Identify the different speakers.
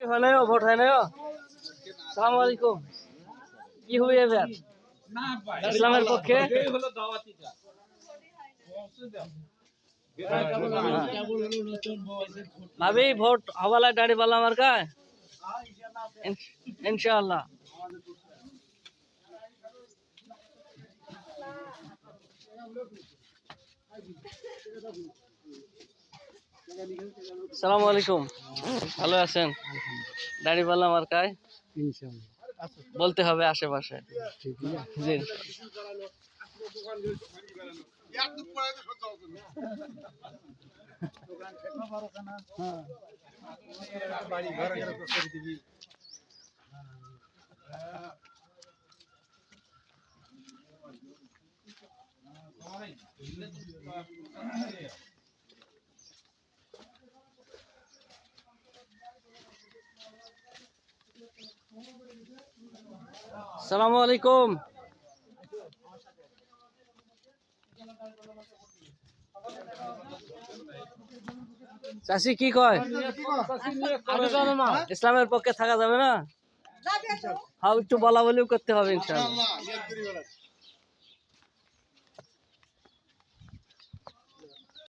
Speaker 1: হয় নাই ভোট হয় নাই সালাম আলাইকুম কি হবে এবার ইসলামের পক্ষে ভাবি ভোট হওয়ালা দাড়ি পাল্লা আমার কায় ইনশাআল্লাহ আসসালামু আলাইকুম ভালো আছেন দাড়ি পাল্লা আমার কায় বলতে হবে আশেপাশে জি আসসালামু আলাইকুম চাষি কি কয় ইসলামের পক্ষে থাকা যাবে না হ্যাঁ একটু বলা বলিও করতে হবে ইনশাআল্লাহ